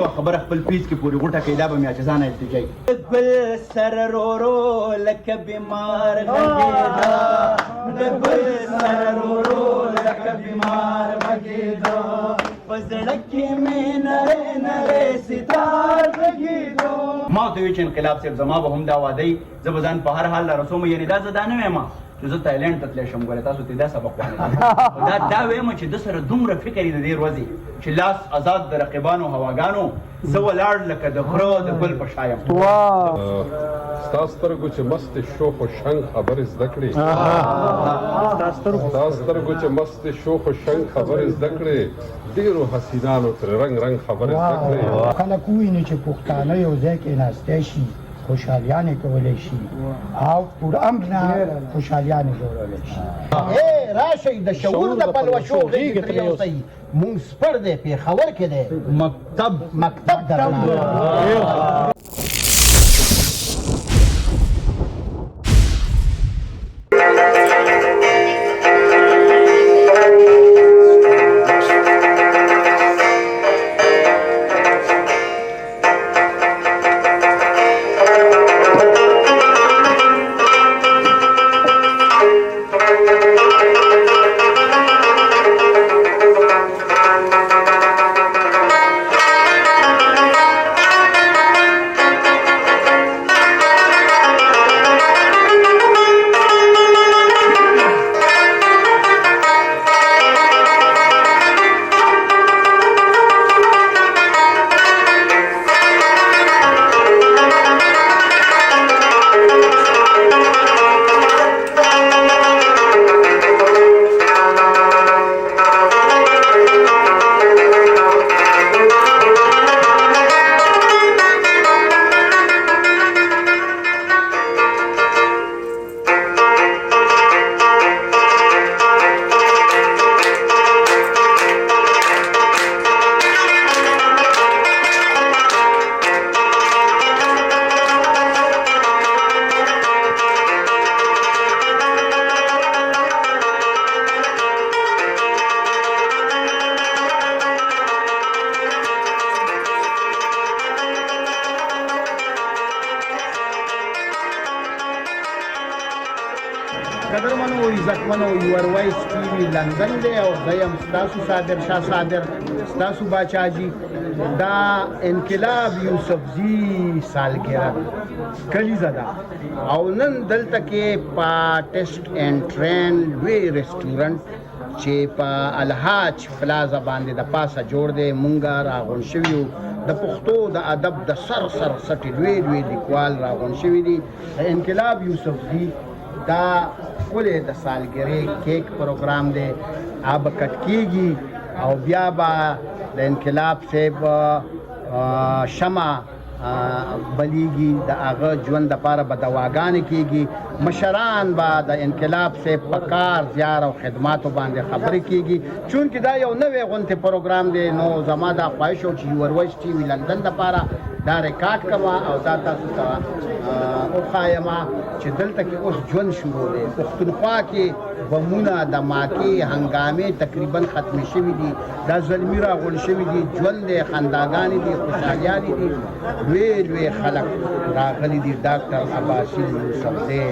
یو خبره خپل پیس کې پورې غوټه کې دا به مې اجزانه التجای ګل سر رو رو لکه بیمار غږېدا د ګل سر رو رو لکه بیمار غږېدا په زړه کې مې نری نری ستار غږېدو ما ورته وویل چې انقلاب صاحب زما به هم دا وعده وي زه به ځان په هر حال را رسوم یعنې دا زه دا نه وایم چې زه تایلنډ ته تللی شم ګوره تاسو ته دا سبق وانه دا وایم چې ده سره دومره فکر یې د دې ورځې چې لاس آزاد د رقیبانو هواګانو زه ولاړ لکه د غره د ګل په شا یم ستا سترګو چې مست شوخ و شنګ خبرې زده کړې ستا سترګو چې مست شوخ و شنګ خبرې زده کړې ډېرو حسینانو ترې رنګ رنګ خبرې زده کړې خلک وویني چې پښتانه یو ځای کې ناستی شي خوشحالیانې کولی شي او پر امر نه خوشحالیانې جوړولی شي راشئ د شعور د پلوشو غېږې ترې یوسئ مونږ سپر دی پېښور کې دی مکتب د رڼا قدرمنو عزتمنو یور وایس ټي وي لندن دی او زه یم ستاسو صابر شاه صابر ستاسو باچاجي دا انقلاب یوسفزي سالګره کلیزه ده او نن دلته کې په ټیسټ اینډ ټرین لوی رسټورنټ چې په الحاج پلازا باندې د پاسه جوړ دی مونږه راغونډ شوي یو د پښتو د ادب د سر سټې لوی لوی لیکوال راغونډ شوي دي انقلاب یوسفزي دا ښکلی د سالګرې کیک پروګرام دی به کټ کېږي او بیا به د انقلاب صاحب شمع بلیږي د هغه ژوند دپاره به دواګانې کېږي مشران به د انقلاب صاحب په کار زیار او خدماتو باندې خبرې کېږي چونکې دا یو نوی غونتې پروګرام دی نو زما دا خواهش و چې یور وایس ټي وي لندن دپاره دا ریکارډ کوه او دا تاسو ته وښایم چې دلته کې اوس ژوند شروع دی پښتونخوا کې بمونه دماکې هنګامې تقریبا ختمې شوي دي دا زلمي راغونډ شوي دي ژوند دی خنداګانې دي خوشحالیانې دي لوی لوی خلک راغلي دي ډاکټر عباسي یوسف دی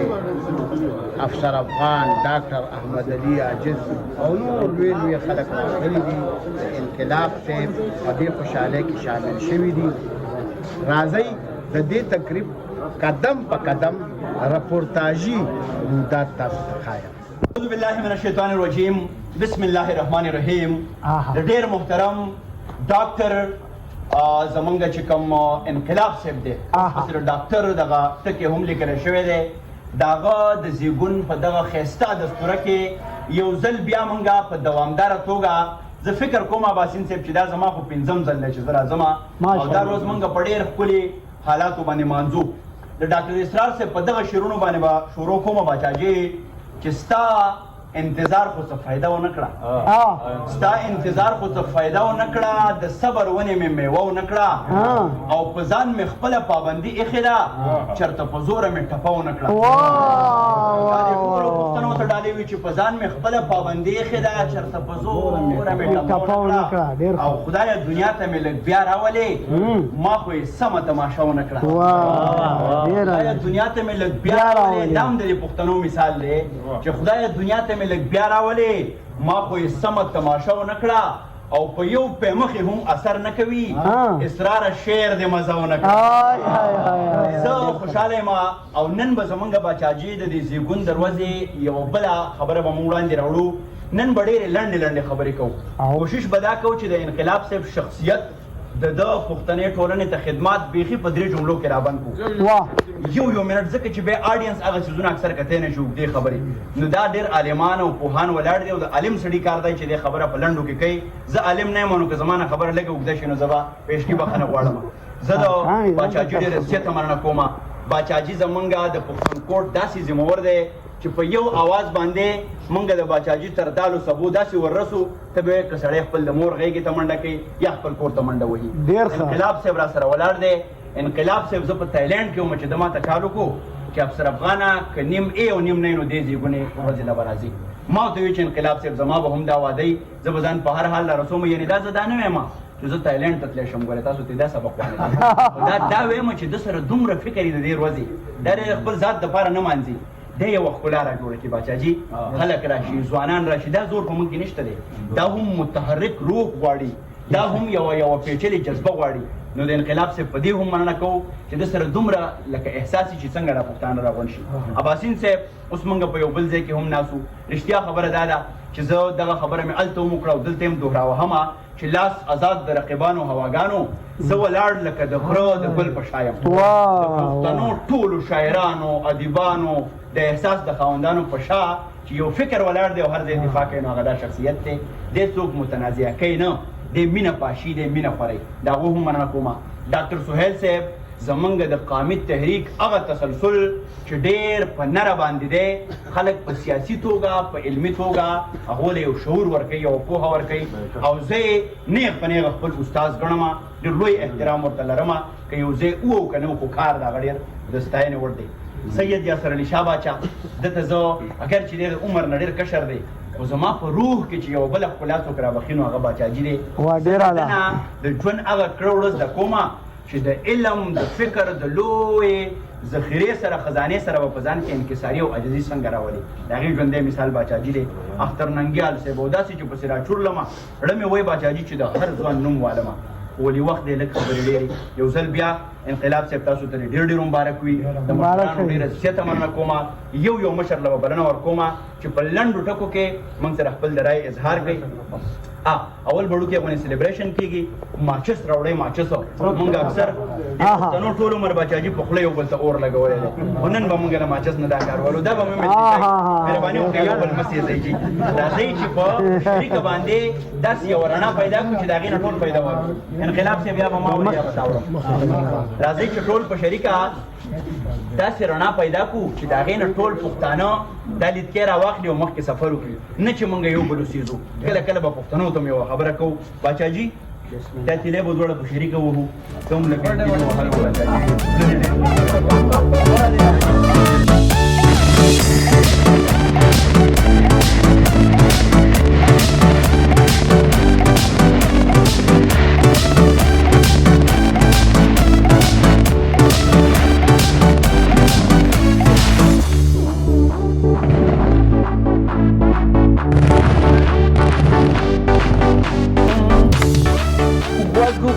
افسر افغان ډاکټر احمد علي عاجز او نور لوی لوی خلک راغلي دي د انقلاب صاحب په دې خوشحالۍ کې شامل شوي دي راځئ د دې تقریب قدم په قدم رپورتاژي رویداد تاسو ته ښایم اعوذ بالله من الشیطان الرجیم بسم الله الرحمن الرحیم د ډېر محترم ډاکټر زمونږ چې کوم انقلاب صاحب دی صرف ډاکټر دغه ټکي هم لیکلی شوی دی د هغه د زیږون په دغه ښایسته دستوره کې یو ځل بیا مونږه په دوامداره توګه زه فکر کوم اباسین صاحب چې دا زما خو پنځم ځل دی چې زه راځم او دا روز مونږ په ډېر ښکلي حالاتو باندې مانځو د ډاکټر اسرار صاحب په دغه شعرونو باندې به شروع کومه باچاجي چې ستا انتظار خو څه فایده ونه کړه ستا انتظار خو څه فایده ونه کړه د صبر ونې مې میوه ونه کړه او په ځان مې خپله پابندي ایښې ده چېرته په زوره مې ټپه ونه کړه دا د ټولو پوښتنو ته ډالۍ وي چې په ځان مې خپله پابندي ایښې ده چېرته په زوره مې ټپه ونه کړه او خدایه دنیا ته مې لږ بیا راولې ما خو یې سمه تماشه ونه کړه خدایه دنیا ته مې لږ بیا راولې دا هم د دې پوښتنو مثال دی چې خدایه دنیا ته مې لږ بیا راولې ما خو یې سمه تماشه ونه کړه او په یو پیمخې هم اثر نه کوي اصرار شعر دې مزه ونه کړه زه خوشحاله یم او نن به زمونږ باچاجي د دې زیږون دروازې یوه بله خبره به مونږ وړاندې راوړو نن به ډېرې لنډې لنډې خبرې کوو کوشش به دا کوو چې د انقلاب صاحب شخصیت د ده پښتنې ټولنې ته خدمات بیخي په 3 جملو کې رابند کړو یو منټ ځکه چې بیا آډینس هغه څیزونه اکثر کتی نه شي اوږدې خبرې نو دا ډېر عالمان او پوهان ولاړ دي او د عالم سړي کار دی چې دې خبره په لنډو کې کوي زه عالم نه یم نو که زما نه خبره لږه اوږده شي نو زه به پیشکي بخښنه غواړم زه د باچاجي ډېره زیاته مننه کوم باچاجي زمونږ د پښتونخوا داسې ذمور دی چې په یو आवाज باندې مونږ د باچاجي تر دالو سبو داسې ورسو ته به که سړی خپل د مور غېږې ته منډه کوي یا خپل کور ته منډه وهي انقلاب صاحب را سره ولاړ دی انقلاب صاحب زه په تایلنډ کې وم چې د ما ته کار وکړو چې افسر افغانه که نیم ای او نیم نه نو دې زیږونې ورځې نه به راځي ما ورته وویل چې انقلاب صاحب زما به هم دا واده وي زه به ځان په هر حال را رسوم یعنې دا زه دا نه وایم چې زه تایلنډ ته تللی شم ګورې تاسو ته دا سبق وانه دا وایم چې ده سره دومره فکر یې د دې ورځې دا د خپل ذات دپاره نه مانځي دا یوه ښکلا را جوړه کړي باچاجي خلک راشي ځوانان راشي دا زور په موږ کې نشته دی دا هم متحرک روح غواړي دا هم یوه پیچلې جذبه غواړي نو د انقلاب صاحب په دې هم مننه کوو چې ده سره دومره لکه احساسي چې څنګه را پښتانه راغونډ شي اباسین صاحب اوس موږ په یو بل ځای کې هم ناست وو رښتیا خبره دا ده چې زه دغه خبره مې هلته هم وکړه او دلته هم دوهراوهمه چې لاس آزاد د رقیبانو هواګانو زه ولاړ لکه د غره د ګل په شا یم د پښتنو ټولو شاعرانو ادیبانو د احساس د خاوندانو په شا چې یو فکر ولاړ دی او هر ځای دفاع کوي نو هغه دا شخصیت دی دې څوک متنازعه کوي نه دی مینه پاشي دی مینه خورئ د هغو هم مننه کومه ډاکټر سهیل صاحب زمونږ د قامي تحریک هغه تسلسل چې ډېر په نره باندې دی خلک په سیاسي توګه په علمي توګه هغو له یو شعور ورکوي او پوهه ورکوي او زه یې نیغ په نیغه خپل استاذ ګڼم ډېر لوی احترام ورته لرم که یو ځای وو که نه وو خو کار د هغه ډېر د ستاینې وړ دی سید یاسر علي شاه باچا دته زه اگر چې د عمر نه ډېر کشر دی خو زما په روح کې چې یو بله ښکلا څوک رابخي نو هغه باچاجي دی د ژوند هغه کړه ورځ د کومه چې د علم د فکر د لوی ذخیرې سره خزانې سره به په ځان کې انکساري او عجزي څنګه راولي د هغې ژوندی مثال باچاجي دی اختر ننګیال صاحب او داسې چې پسې راچورلمه زړه مې وایي باچاجي چې د هر ځوان نوم والمه ولي وخت دی لږ خبرې ډېرې یو ځل بیا انقلاب صاحب تاسو ته ډېر ډېر مبارک وي د مشرانو ډېره زیاته مننه کومه یو مشر له به بلنه ورکومه چې په لنډو ټکو کې موږ سره خپل د رایې اظهار کوي اول بړو کې غونې سلیبریشن کېږي ماچس راوړی ماچس موږ اکثر پښتنو ټول عمر باچاجي په خوله یو بل ته اور لګولی دی خو نن به موږ له ماچس نه دا کار ولو دا به مې مهرباني وکړئ یو بل مس یې ځئ راځئ چې په شریکه باندې داسې یوه رڼا پیدا کړو چې د هغې نه ټول پیدا وکړو انقلاب صاحب یا به ما وړي یا به تا وړم راځئ چې ټول په شریکه داسې رڼا پیدا کړو چې د هغې نه ټول پښتانه دا لیدکۍ راواخلي او مخکې سفر وکړي نه چې موږ یو بل وسیزو کله کله به پښتنو ته م یوه خبره کوو باچاجي دا تیلی به دواړه په شریکه وهو ته هم لکه تیلی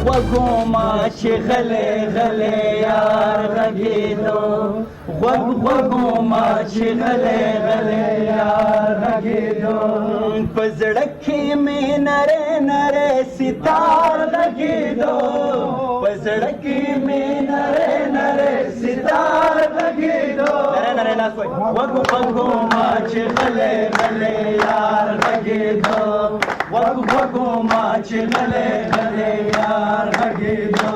غوږوما چې غلی غلی یار غږېدو غوږوما چې غلی غلی یار غږېدو په زړه کې مې نری نری ستار غږېدو په زړه کې مې نری نری ستار غږېدو نری لاس وایي غوږوما چې غلی غلی یار غږېدو غوږوما چې غلی غلی یار غږېدو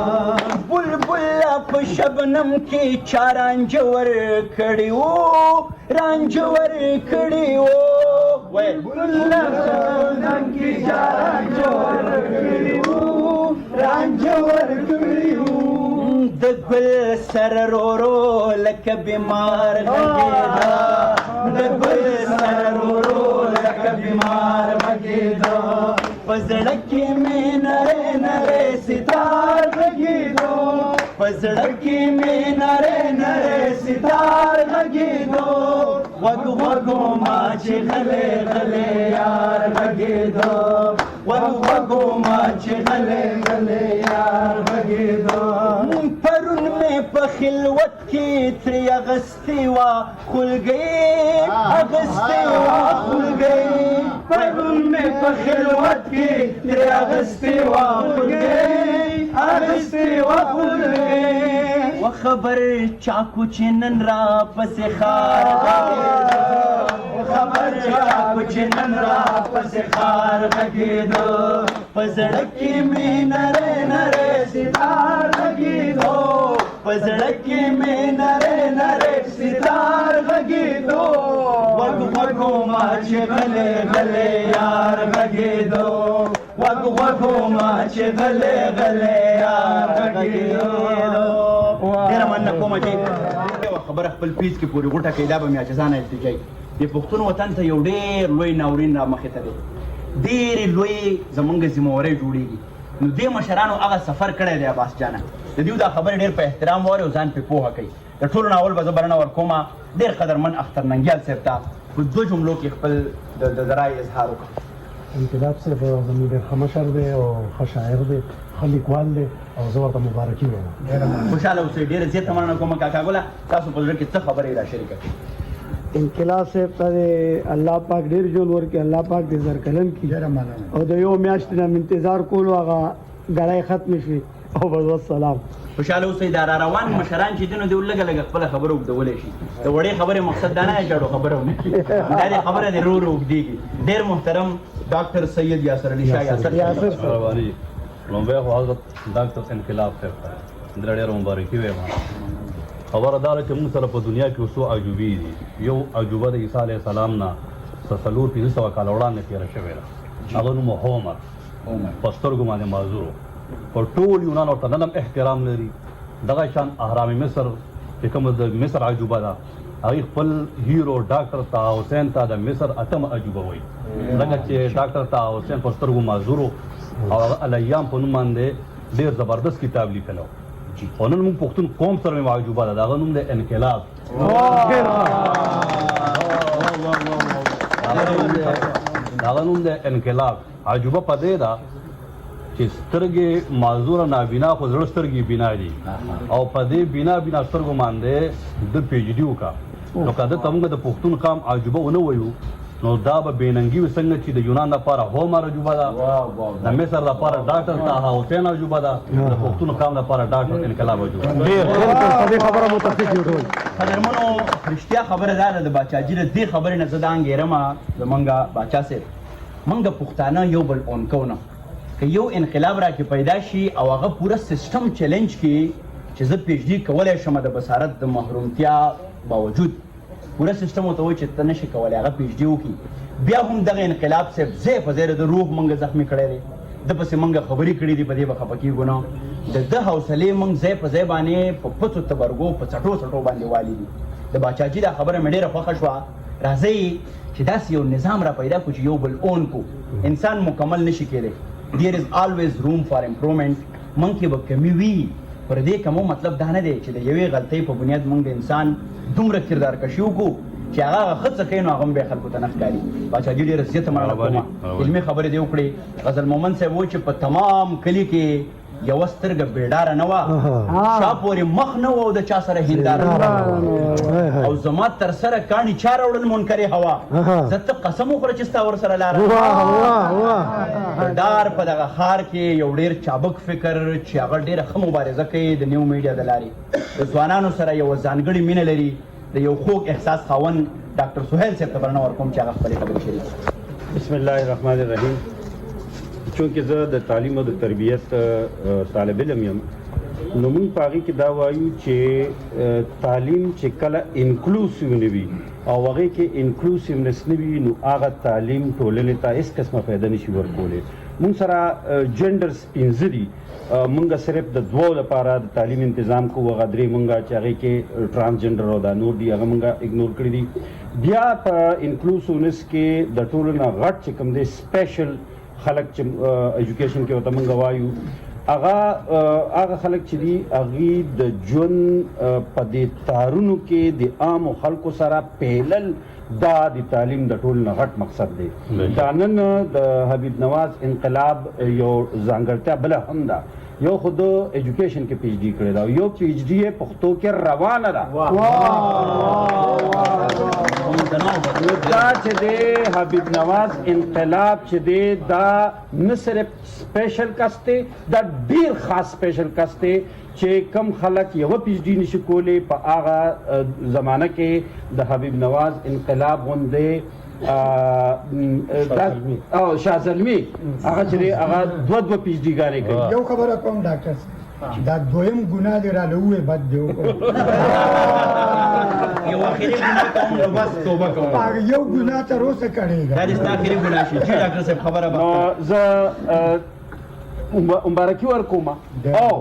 بلبل په شبنم کې چا رانجه ورکړي وو رانجه ورکړي وو ویل ګلنګ کی جان جوړ کړیو رنج ور کړیو د ګل سر رو رو لکه بیمار غږېده د ګل سر رو رو لکه بیمار غږېده په زړه کې مې نری نری ستار غږېدو په زړه کې مې نری نری ستار غږېدو غوږ غوږو ما چې غلی غلی یار غږېدو غوږ غوږو ما چې غلی غلی یار غږېدو پرون مې په خلوت کې ترې اغستې وه خولګۍ اغستې وه خولګۍ پرون مې په خلوت کې ترې اغستې وه خولګۍ اغستې وه خولګۍ و خبر چاکو چې نن را پسې ښار غږېده خبر چاکو چې نن را پسې ښار غږېده په زړه کې مې نری نری ستار غږېدو په زړه کې مې نری نری ستار غږېدو غوږ غوږو ما چې غلی غلی یار غږېدو غوږ غوږو ما چې غلی غلی یار غږېدو ډېره مننه کومه چې یوه خبره خپل پیس کې پورې غوټه کوي دا به مې عاجزانه التجايي د پښتون وطن ته یو ډېر لوی ناورین را مخې ته دی ډېرې لوی زمونږ ذمهوارۍ جوړېږي نو دې مشرانو هغه سفر کړی دی عباس جانه د دوی دا خبرې ډېر په احترام واوري او ځان پرې پوهه کوي د ټولو ناول به زه بلنه ورکومه ډېر قدرمن اختر ننګیال صاحب ته په دوه جملو کې خپل د رایې اظهار وکړه انقلاب صاحب زموږ ډېر ښه مشر دی او ښه شاعر دی ښه لیکوال دی او زه ورته مبارکي وایم خوشحاله اوسئ ډېره زیاته مننه کومه کاکا ګله تاسو په زړه کې څه خبرې را شریکه کړئ انقلاب صاحب ته الله پاک ډېر ژوند ورکړي الله پاک دې زرکلن کړي ډېره مننه او د یو میاشتې نه مې انتظار کولو هغه ګړۍ ختمې شوې او بس والسلام خوشحاله اوسئ دا را روان مشران چې دي نو دوی لږه لږه خپله خبره اوږدولی شي د وړې خبرې مقصد دا نه دی جاړو خبره ونه کړي دا دې خبره دې رو رو اوږدېږي ډېر محترم ډاکټر سید یاسر علي شاه یاسر مهرباني لومبی خو حضرت ډاکټر انقلاب صاحب ته ډېره مبارکي وایم خبره دا ده چې موږ سره په دنیا کې څو عجوبې دي یو عجوبه د عیسی علیه السلام نه څلور پنځه سوه کاله وړاندې تېره شوې ده هغه نوم هومر په سترګو باندې معذور و په ټول یونان ورته نن هم احترام لري دغه شان اهرام مصر چې کومه د مصر عجوبه ده هغې خپل هیرو ډاکټر طه حسین ته د مصر اتمه عجوبه وایي ځکه چې ډاکټر طه حسین په سترګو معذور و او هغه الایام په نوم باندې ډېر زبردست کتاب لیکلی و او نن موږ پښتون قوم سره مې عجوبه ده د هغه نوم دی انقلاب د هغه نوم دی انقلاب عجوبه په دې ده چې سترګې معذوره نابینا خو زړه سترګې بینا دي او په دې بینا سترګو باندې د پیجډي وکړه نو که دته موږ د پښتون قام عجوبه ونه وایو نو دا به بېننګي وي څنګه چې د یونان لپاره هومر عجوبه ده د مصر لپاره ډاکټر طه حسین عجوبه ده د پښتون قام لپاره ډاکټر انقلاب عجوبه ده قدرمنو رښتیا خبره دا ده د باچاجي د دې خبرې نه زه دا انګېرمه زمونږ باچا صاحب موږ پښتانه یو بل اون کوو نه که یو انقلاب راکې پیدا شي او هغه پوره سیسټم چیلنج کړي چې زه پی ایچ ډي کولی شم د بصارت د محرومتیا باوجود پوره سیسټم ورته وایي چې ته نشي کولی هغه پی ایچ ډي وکړي بیا هم دغه انقلاب صاحب ځای په ځای د روح موږ زخمي کړی دی د پسې موږ خبرې کړي دي په دې به خفه کېږو نه د ده حوصلې موږ ځای په ځای باندې په پڅو تبرګو په څټو څټو باندې والي دي د باچاجي دا خبره مې ډېره خوښه شوه راځئ چې داسې یو نظام را پیدا کړو چې یو بل اون کو انسان مکمل نشي کېدی there is always room for improvement موږ کې به کمی وي پر دې کمو مطلب دا نه دی چې د یوې غلطۍ په بنیاد موږ د انسان دومره کردار کشي وکړو چې هغه ښه څه کوي نو هغه هم بیا خلکو ته نه ښکاري باچاجي ډېره زیاته مننه کومه علمي خبرې دې وکړې غزل مومن صاحب وایي چې په تمام کلي کې یوه سترګه بېډاره نه وه شا پورې مخ نه و او د چا سره هنداره نه وه او زما تر سره کاڼي چا راوړل منکرې هوا زه ته قسم وخوره چې ستا ورسره لاره د ډار په دغه ښار کې یو ډېر چابک فکر چې هغه ډېره ښه مبارزه کوي د نیو میډیا د لارې د ځوانانو سره یوه ځانګړې مینه لري د یو خوږ احساس خاوند ډاکټر سهیل صاحب ته بلنه ورکوم چې هغه خپلې خبرې شریک بسم الله الرحمن الرحیم چونکې زه د تعلیم او د تربیت طالب علم یم نو موږ په هغې کې دا وایو چې تعلیم چې کله انکلوسیو نه وي او هغې کې انکلوسیونس نه وي نو هغه تعلیم ټولنې ته هېڅ قسمه فایده نشي ورکولی. مونږ سره جنډرز 15 دي، مونږ صرف د 2 لپاره د تعلیم تنظیم کوو، هغه 3 مونږ چې هغې کې ټرانسجنډر او دا نور دي هغه مونږ اګنور کړي دي. بیا په انکلوسیونس کې د ټولو نه غټ چې کوم دی سپیشل خلک چې ایجوکیشن کې ورته مونږ وایو، هغه خلک چې دي هغې د ژوند په دې تارونو کې د عامو خلکو سره پیلل دا د تعلیم د ټولو نه غټ مقصد دی. دا نن د حبیب نواز انقلاب یو ځانګړتیا بله هم ده، یو خو د ایجوکیشن کې پی ایچ ډي کړې ده او یو پی ایچ ډي یې پښتو کې روانه ده. دا چې دی حبیب نواز انقلاب چې دی دا نه صرف سپیشل کس دی، دا ډیر خاص سپیشل کس دی چې کم خلک یو پی ایچ ډي نشي کولی. په هغه زمانه کې د حبیب نواز انقلاب غوندې شاه زلمي هغه چې دی هغه 2 پی ایچ ډي ګانې کوي. یو خبره کوم ډاکټر صاحب، دا دویم ګناه دی راله ووایې بد دی وکړو. یو اخري ګناه کوم نو بس توبه کوم. یو ګناه تر اوسه کړی دا دې ستا اخري ګناه شي. جی ډاکټر صاحب خبره به زه مبارکي ورکوم او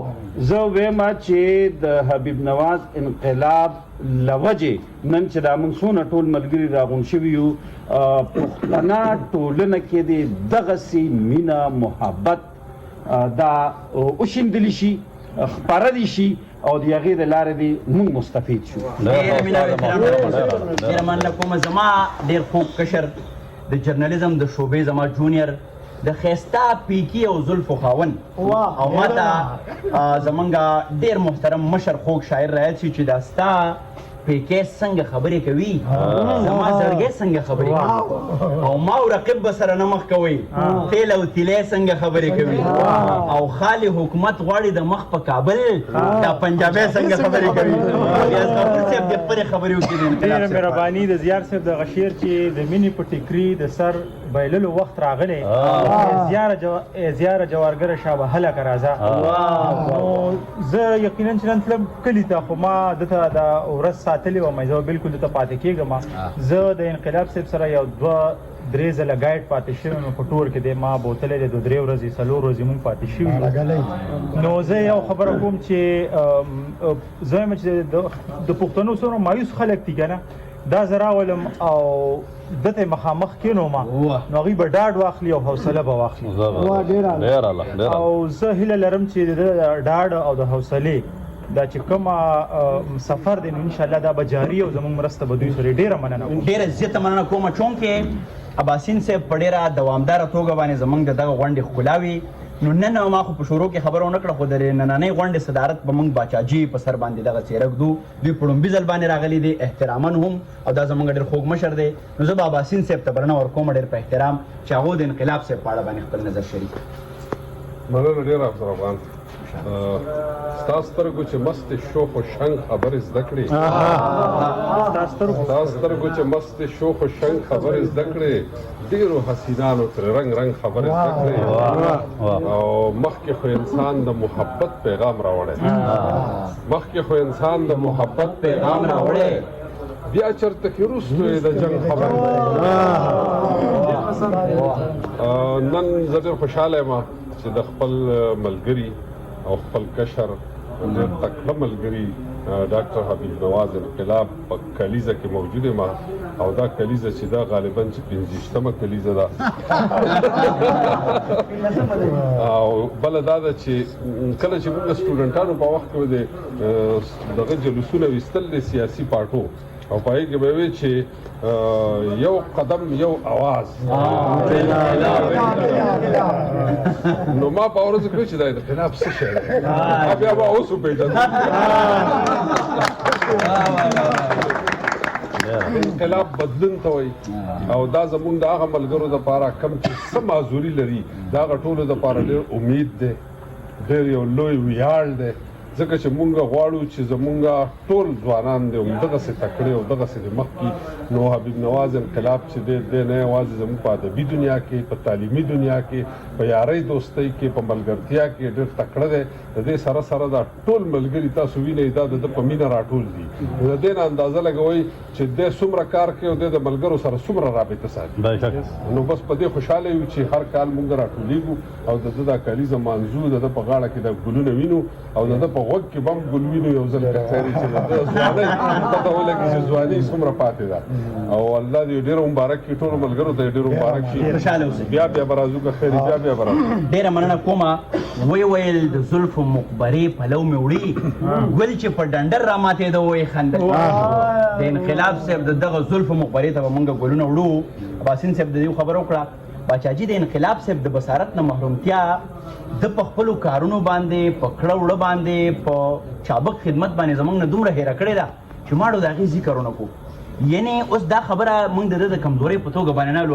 زه وایم چې د حبیب نواز انقلاب لوجې نن چې دا موږ څونه ټول ملګري راغونډ شوي یو، پښتنه ټولنه کې د دغسې مینه محبت دا وشیندلی شي، خپاره دي شي او د هغې د لارې دې موږ مستفید شو. ډېره مینه او احترام ډېره مننه کوم. زما ډېر خوږ کشر د جرنالیزم د شعبې زما جونیر د ښایسته پیکي او زلفو خاوند او ما ته زمونږ ډېر محترم مشر خوږ شاعر رایاد شي چې دا ستا پیکې څنګه خبرې کوي، زما زړګی څنګه خبرې کوي او ما او رقیب به سره نه مخ کوئ، تیل او تیلی څنګه خبرې کوي او خالي حکومت غواړي د مخ په کابل دا پنجابی څنګه خبرې کوي. بیا غفور صاحب د خپلې خبرې وکړي. ډېره مهرباني د زیار صاحب دغه شعر چې د مینې په ټیکري د سر بایللو وخت راغلی، زیاره جوارګره شابه هلکه راځه. نو زه یقینا چې نن تلم کلي ته، خو ما دته دا ورځ ساتلې وم، زه بلکل دته پاتې کېږم. زه د انقلاب صاحب سره یو 2-3 ځله ګایډ پاتې شوی یم په ټور کې دی، ما بوتلی دی 2-3 ورځې 4 ورځې مونږ پاتې شوي. نو زه یو خبره کوم چې زه وایم چې د پښتنو څومره مایوس خلک دي که نه، دا زه راولم او دته مخامخ کینوم نو هغوی به ډاډ واخلي او حوصله به واخلي. او زه هیله لرم چې د ډاډ او د حوصلې دا چې کومه سفر دی نو انشاءالله دا به جاري او زموږ مرسته به دوی سره ډېره مننه کوم. ډېره زیاته مننه کوم چونکې اباسین صاحب په ډېره دوامداره توګه باندې زموږ د دغه غونډې ښکلاوي. نو نن ما خو په شروع کې خبره ونه کړه، خو د نننۍ غونډې صدارت به موږ باچاجي په سر باندې دغه څیرک دو، دوی په لومبي ځل باندې راغلي دي احتراما هم، او دا زموږ ډېر خوږ مشر دی. نو زه به اباسین صاحب ته بلنه ورکوم ډېر په احترام چې هغو د انقلاب صاحب په اړه باندې خپل نظر شریک کړي. مننه ډېره افضل افغان. ستا سترګو چې مست شوخ و شنګ خبرې زده کړې، ستا سترګو چې مست شوخ و شنګ خبرې زده کړې، ډېرو حسینانو ترې رنګ رنګ خبرې زده کړې او مخکې خو انسان د محبت پیغام راوړی، مخکې خو انسان د محبت پیغام راوړی، بیا چېرته کې وروستو یې د جنګ خبرې. نن زه ډېر خوشحاله یم چې د خپل ملګري او خپل کشر ډېر تکړه ملګري ډاکټر حبیب نواز انقلاب په کلیزه کې موجود یم او دا کلیزه چې دا غالبا چې 25مه کلیزه ده او بله دا ده چې کله چې موږ سټوډنټانو په وخت کې دغه جلوسونه ویستل د سیاسي پارټو او په هغې کې به وی چې یو قدم یو اواز، نو ما په ورځ کړی چې دا انقلاب څه شی دی، بیا به اوس وپېژندم. انقلاب بدلون ته وایي او دا زموږ د هغه ملګرو دپاره کم چې څه معذوري لري د هغه ټولو دپاره ډېر امید دی، ډېر یو لوی ویاړ دی ځکه چې مونږ غواړو چې زمونږ ټول ځوانان دي همدغسې تکړه او دغسې د مخکې نو حبیب نواز انقلاب چې دی نه یوازې زموږ په ادبي دنیا کې په تعلیمي دنیا کې په یارۍ دوستۍ کې په ملګرتیا کې ډېر تکړه دی د دې سره سره دا ټول ملګري تاسو وینئ دا د په مینه راټول دي د دې نه اندازه لګوئ چې دی څومره کار کوي او دی د ملګرو سره څومره رابطه ساتي نو بس په دې خوشحاله یو چې هر کال مونږ راټولیږو او د ده دا کلیزه مانځو د ده په غاړه کې د ګلونه وینو او د ده په غوږ کې به هم ګل وینو یو ځل ښکاري چې د ده ځوانۍ پته ولګي چې ځواني څومره پاتې ده او الله دې ډېر مبارک کړي ټولو ملګرو ته ډېر مبارک شي بیا بیا به راځو که خیر بیا بیا به راځو ډېره مننه کومه وی ویل د زلفو مقبرې پلو مې وړي ګل چې په ډنډر راماتېده ویې خندل د انقلاب صاحب د دغه زلفو مقبرې ته به مونږ ګلونه وړو اباسین صاحب د دې خبره وکړه باچاجي د انقلاب صاحب د بصارت نه محرومتیا د په خپلو کارونو باندې په کړه وړه باندې په چابک خدمت باندې زموږ نه دومره هیره کړې ده چې ماړو د هغې ذکر ونه کړو یعنې اوس دا خبره موږ د ده د کمزورۍ په توګه باندې نه لو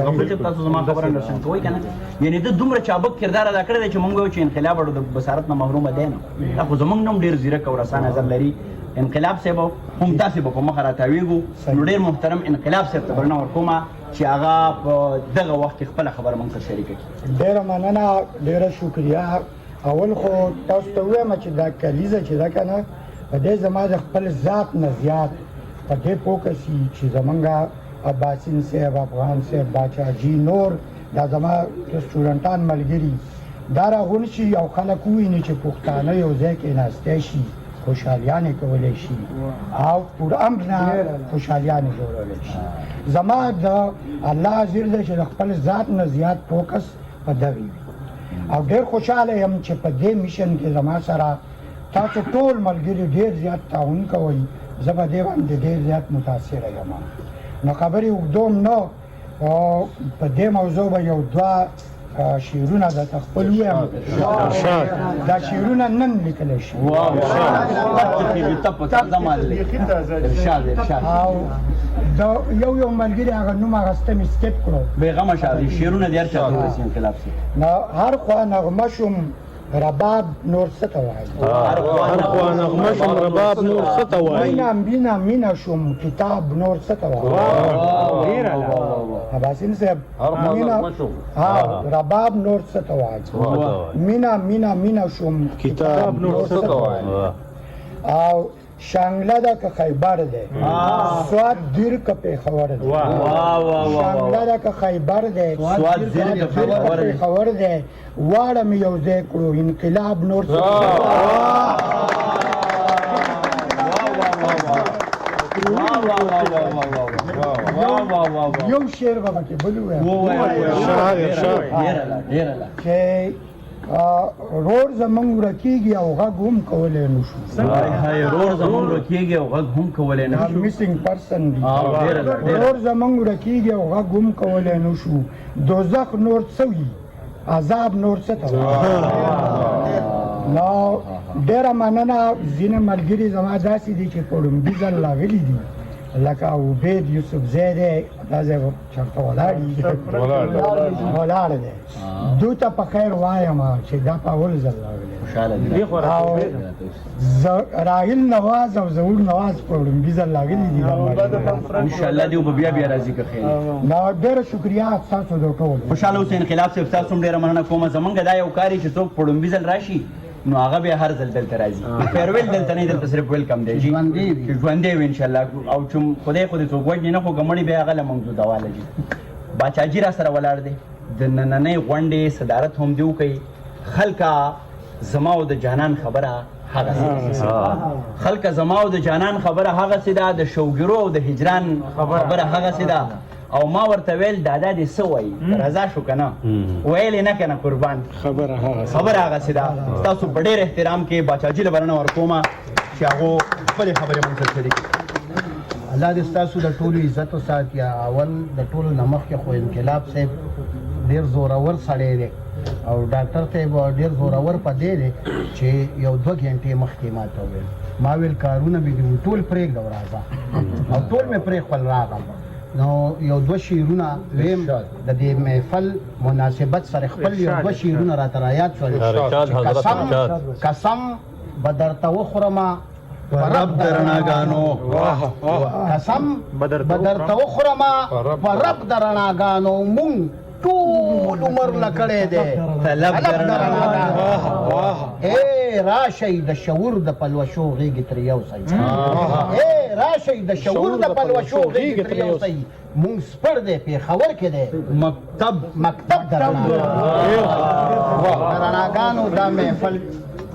غفور صاحب تاسو زما خبره انډرسټینډ کوئ که نه یعنې ده دومره چابک کردار ادا کړی دی چې موږ وایو چې انقلاب اړو د بصارت نه محرومه دی نه دا خو زموږ نه هم ډېر ځیرک او رسا نظر لري انقلاب صاحب هم داسې به په مخه راتاویږو نو ډېر محترم انقلاب صاحب ته بلنه ورکومه چې هغه په دغه وخت کې خپله خبره موږ سره شریکه کړي ډېره مننه ډېره شکریه اول خو تاسو ته ووایم چې دا کلیزه چې ده که نه په دې زما د خپل ذات نه زیات په دې فوکس وي چې زمونږ عباسین صاحب افغان صاحب باچاجي نور دا زما سټوډنټان ملګري دا راغون شي او خلک وویني چې پښتانه یو ځای کېناستی شي خوشحالیانې کولی شي او پر امر نه خوشحالیانې جوړولی شي زما د الله حاضر دی چې د خپل ذات نه زیات فوکس په دغې وي او ډېر خوشحاله یم چې په دې میشن کې زما سره تاسو ټول ملګري ډېر زیات تعاون کوئ زه په دې باندې ډېر زیات متاثره یم نو خبرې اوږدوم نه په دې موضوع به یو دوه شعرونه درته خپل ووایم دا شعرونه نن لیکلی شي او د یو ملګري هغه نوم اخیسته مې سکیپ کړو بېغمه شه دي شعرونه دې هر چا ته ورسي انقلاب صاحب نو هر خوا نغمه شوم رباب نور څه ته وایي هر خوا نغمه شوم رباب نور څه ته وایي مینه شوم کتاب نور څه ته وایي عباسین صاحب رباب نور څه ته وایي مینه شوم کتاب نور څه ته وایي او شانگله دا که خیبر ده سواد دیر که پیخور ده شانگله دا که خیبر ده سواد دیر که پیخور ده وارم یو ذکرو انقلاب نور یو شعر بابا که بلو که رور زمونږ ورکېږي او غږ هم کولی نه شو رور زمونږ ورکېږي او غږ هم کولی نه شو میسینګ پرسن دي رور زمونږ ورکېږي او غږ هم کولی نه شو دوزخ نور څه وي عذاب نور څه ته نو ډېره مننه ځینې ملګري زما داسې دي چې په لومړي ځل راغلي دي لکه عبید یوسفزی دی دا ځای به چېرته ولاړ دی دوی ته په خیر وایم چې دا په اول ځل راغلی او راحیل نواز او ظهور نواز په لومړي ځل راغلي دي انشاءالله دوی به بیا راځي که خیر نو ډېره شکریه ستاسو د ټولو خوشحاله اوسئ انقلاب صاحب ستاسو هم ډېره مننه کومه زمونږ دا یو کار چې څوک په لومړي ځل راشي نو هغه بیا هر ځل دلته راځي فیرویل دلته نه دلته صرف ویلکم دی چې ژوندی وي انشاءالله او چې خدای خو دې څوک وژني نه خو ګمړي بیا هغه له موجوده واله جي باچاجي را سره ولاړ دی د نننۍ غونډې صدارت هم دې وکوي خلکه زما او د جانان خبره هغسې خلکه زما او د جانان خبره هغسې ده د شوګیرو او د هجران خبره هغسې ده او ما ورته ویل دادا دې څه وایي رضا شو که نه ویل یې نه که نه قربان خبره هغسې ده ستاسو په ډېر احترام کې باچاجي له بلنه ورکومه چې هغو خپلې خبرې موږ سره شریکې الله دې ستاسو د ټولو عزت وساتي اول د ټولو نه مخکې خو انقلاب صاحب ډېر زورور سړی دی او ډاکټر صاحب ډېر زورور په دې دی چې یو 2 غنټې مخکې ما ته وویل ما ویل کارونه مې دي ټول پرېږده او راځه او ټول مې پرېښول راغلم نو یو 2 شعرونه ویم د دې محفل مناسبت سره خپل یو 2 شعرونه راته رایاد شول قسم بدرته وخورما رب درناګانو قسم بدرته وخورما رب درناګانو مونږ ټول عمر لکړې دې طلب درناګانو اے راشي د شعور د پلوشو غیږ تر یو سي اے راشي د شعور د پلوشو غیږ تر یو سي مونږ سپر دې په خبر کې دې مکتب درناګانو دا محفل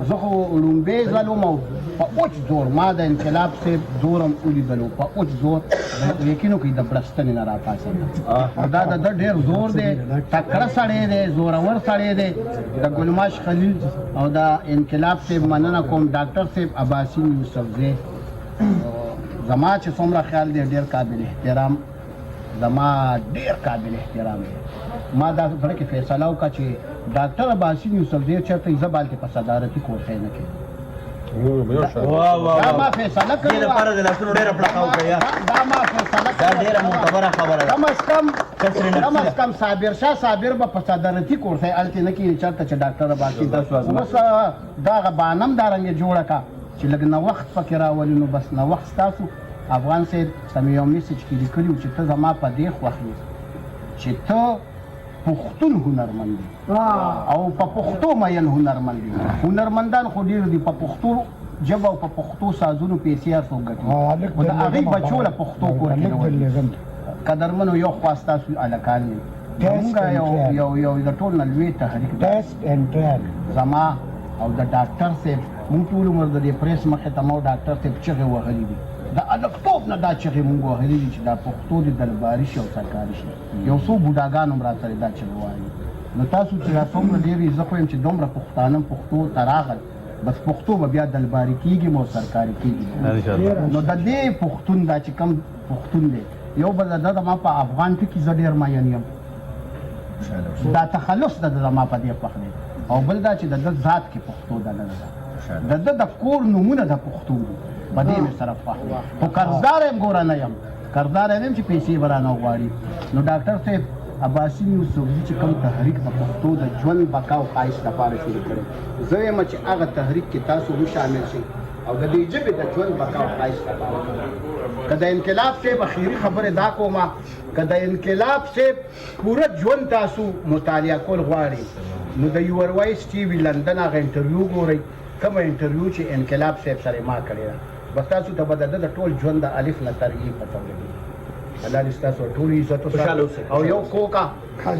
زه خو لومبې ځلوم او په اوچ زور ما د انقلاب صاحب زورم ولیدلو په اوچ زور یقینو کې د بلستنې نه راپاسېږي دا د ډېر زور دی تکړه سړی دی زورور سړی دی د ګلماش خلیل او د انقلاب صاحب مننه کوم ډاکټر صاحب عباسین یوسفزی زما چې څومره خیال دی ډېر قابل احترام زما ډېر قابل احترام دی ما دا زړه کې فیصله وکړه چې ډاکټر عباسین یوسفزی چېرته یې زه بالکې په صدارتي کورسۍ نه کړي دا ما فیصله کړې وه دا ما فیصله کم از کم صابر شاه صابر به په صدارتي کورسۍ هلتې نه کړي چېرته چې ډاکټر عباسین اوس دغه بانم دارنګې جوړه کړه چې لږ نوښت پکې راولي نو بس نوښت ستاسو افغان صاحب سمې یو میسج کې لیکلي وو چې ته زما په دې خوښ یې چې ته پښتون هنرمند دی او په پښتو مین هنرمند دی هنرمندان خو ډېر دي په پښتو ژبه او په پښتو سازونو پیسې هر څوک ګټي خو د هغې بچو له پښتو کور کې قدرمنو یو خوا ستاسو هلکان دي زمونږ یو د ټول نه لوی تحریک زما او د ډاکټر صاحب مونږ ټول عمر د دې پریس مخې ته مو ډاکټر صاحب چغې وهلي دي د الکتوب نه دا چغې مونږ وهلي دي چې دا پښتو د درباري شي او سرکاري شي یو څو بوډاګان هم راسره دا چغې وایي نو تاسو چې را څومره ډېرې زه خو یم چې دومره پښتانه پښتو ته راغل بس پښتو به بیا درباري کېږي او سرکاري کېږي نو د دې پښتون دا چې کوم پښتون دی یو بل د ما په افغان کې زه ډېر مین یم دا تخلص د زما په دې خوښ دی او بل دا چې د ذات کې پښتو دننه ده د کور نومونه د پښتو دي په دې مې سره خوښ دی خو قرضدار یم ګوره نه یم قرضدار یم چې پیسې به رانه غواړي نو ډاکټر صاحب عباسین یوسفزي چې کوم تحریک د پښتو د ژوند بقا او ښایست لپاره شروع کړی زه یم چې هغه تحریک کې تاسو هم شامل شئ او د دې ژبې د ژوند بقا او ښایست لپاره که د انقلاب صاحب اخري خبرې دا کومه که د انقلاب صاحب پوره ژوند تاسو مطالعه کول غواړئ نو د یور وایس ټي وي لندن هغه انټرویو ګورئ کومه انټرویو چې انقلاب صاحب سره ما کړې ده بس تاسو ته به د ټول ژوند د الف نه تر ي پته ولګي الله دې ستاسو ټول عزت او یو کوکا چا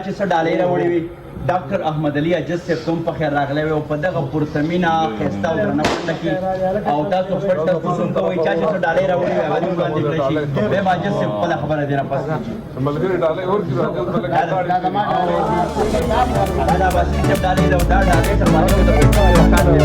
چې څه ډالۍ راوړې وي ډاکټر احمد علي اجز صاحب کوم په خیر راغلی وي او په دغه پرتمینه ښایسته او درنه غونډه کې او تاسو پټ تاسو کوئ چا چې څه ډالۍ راوړې وي هغه دې وړاندې کړی شي بیا به اجز صاحب خپله خبره دې راپاس ملګري ډالۍ ورکړي دا زما ډالۍ دا عباسي صاحب ډالۍ ده او دا ډالۍ تر ما د پښتو یو کار دی